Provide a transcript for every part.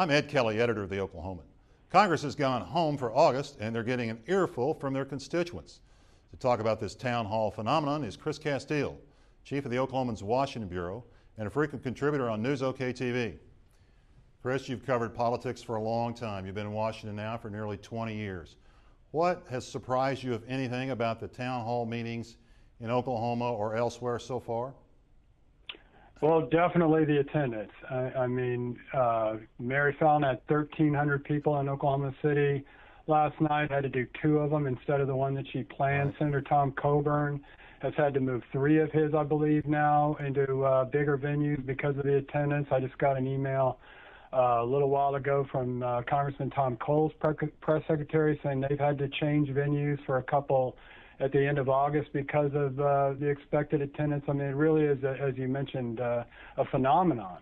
I'm Ed Kelley, editor of The Oklahoman. Congress has gone home for August, and they're getting an earful from their constituents. To talk about this town hall phenomenon is Chris Casteel, chief of the Oklahoman's Washington Bureau and a frequent contributor on News OK TV. Chris, you've covered politics for a long time. You've been in Washington now for nearly 20 years. What has surprised you, if anything, about the town hall meetings in Oklahoma or elsewhere so far? Well, definitely the attendance. Mary Fallon had 1,300 people in Oklahoma City last night, had to do 2 of them instead of the one that she planned. Right. Senator Tom Coburn has had to move 3 of his, I believe, now into bigger venues because of the attendance. I just got an email a little while ago from Congressman Tom Cole's press secretary saying they've had to change venues for a couple at the end of August because of the expected attendance. I mean, it really is, as you mentioned, a phenomenon.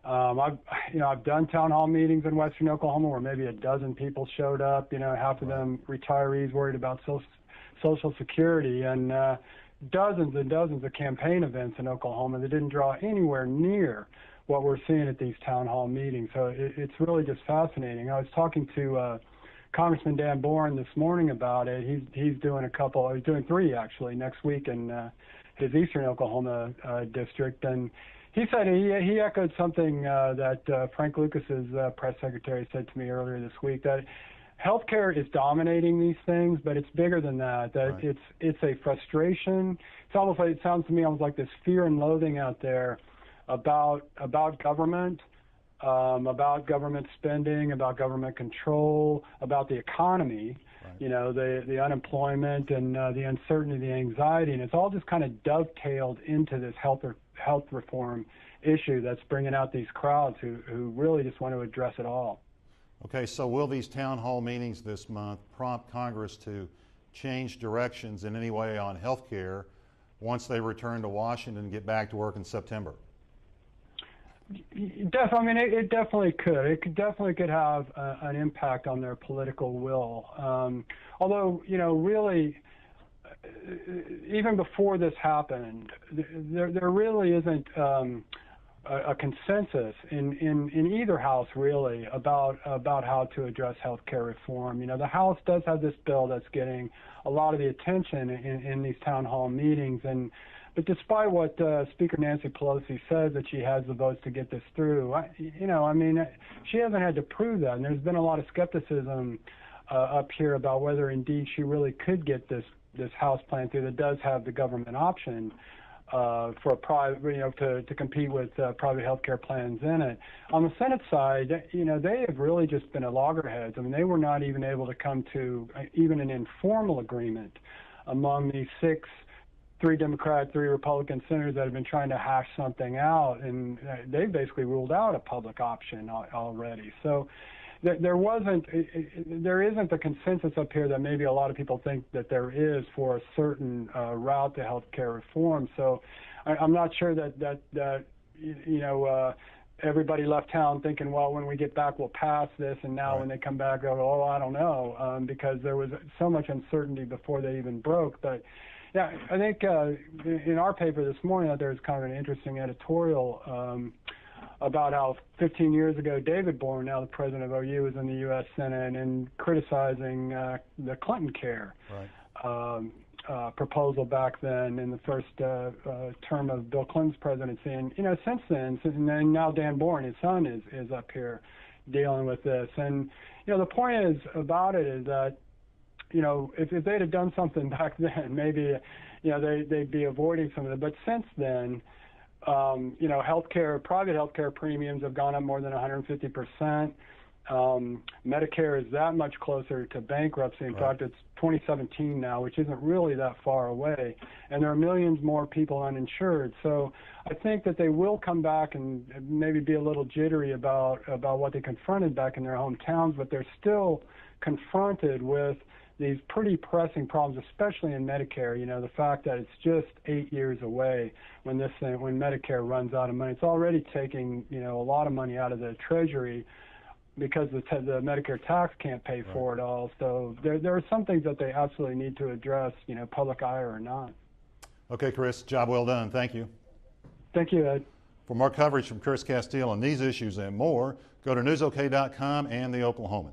I've done town hall meetings in Western Oklahoma where maybe a dozen people showed up. Half of them retirees worried about Social Security, and dozens and dozens of campaign events in Oklahoma that didn't draw anywhere near what we're seeing at these town hall meetings. So it's really just fascinating. I was talking to Congressman Dan Boren this morning about it. He's doing he's doing 3 actually next week in his Eastern Oklahoma district, and he said he echoed something that Frank Lucas's press secretary said to me earlier this week, that healthcare is dominating these things, but it's bigger than that. That Right. It's a frustration. It's almost like, it sounds to me almost like this fear and loathing out there about government. About government spending, about government control, about the economy, Right. The unemployment and the uncertainty, the anxiety, and it's all just kind of dovetailed into this health reform issue that's bringing out these crowds who really just want to address it all. Okay, so will these town hall meetings this month prompt Congress to change directions in any way on health care once they return to Washington and get back to work in September? It definitely could. It definitely could have an impact on their political will. Although, really, even before this happened, there really isn't a consensus in either house, really, about how to address health care reform. The House does have this bill that's getting a lot of the attention in these town hall meetings, but despite what Speaker Nancy Pelosi says that she has the votes to get this through, she hasn't had to prove that. And there's been a lot of skepticism up here about whether indeed she really could get this House plan through that does have the government option for a private, to compete with private health care plans in it. On the Senate side, they have really just been at loggerheads. I mean, they were not even able to come to even an informal agreement among these 3 Democrat, 3 Republican senators that have been trying to hash something out, and they basically ruled out a public option already. So there isn't the consensus up here that maybe a lot of people think that there is for a certain route to health care reform. So I'm not sure that everybody left town thinking, well, when we get back, we'll pass this, and now Right. when they come back, they'll go, oh, I don't know, because there was so much uncertainty before they even broke. But yeah, I think in our paper this morning, there's kind of an interesting editorial about how 15 years ago, David Boren, now the president of OU, was in the U.S. Senate and criticizing the Clinton Care proposal back then in the first term of Bill Clinton's presidency. And, since then, and now Dan Boren, his son, is up here dealing with this. And, the point about it is that, if they'd have done something back then, maybe, they'd be avoiding some of it. But since then, private healthcare premiums have gone up more than 150%. Medicare is that much closer to bankruptcy. In fact, it's 2017 now, which isn't really that far away. And there are millions more people uninsured. So I think that they will come back and maybe be a little jittery about what they confronted back in their hometowns, but they're still confronted with these pretty pressing problems, especially in Medicare. The fact that it's just 8 years away when Medicare runs out of money. It's already taking, a lot of money out of the Treasury because the Medicare tax can't pay for it all. So there are some things that they absolutely need to address, public eye or not. Okay, Chris, job well done. Thank you. Thank you, Ed. For more coverage from Chris Casteel on these issues and more, go to newsok.com and The Oklahoman.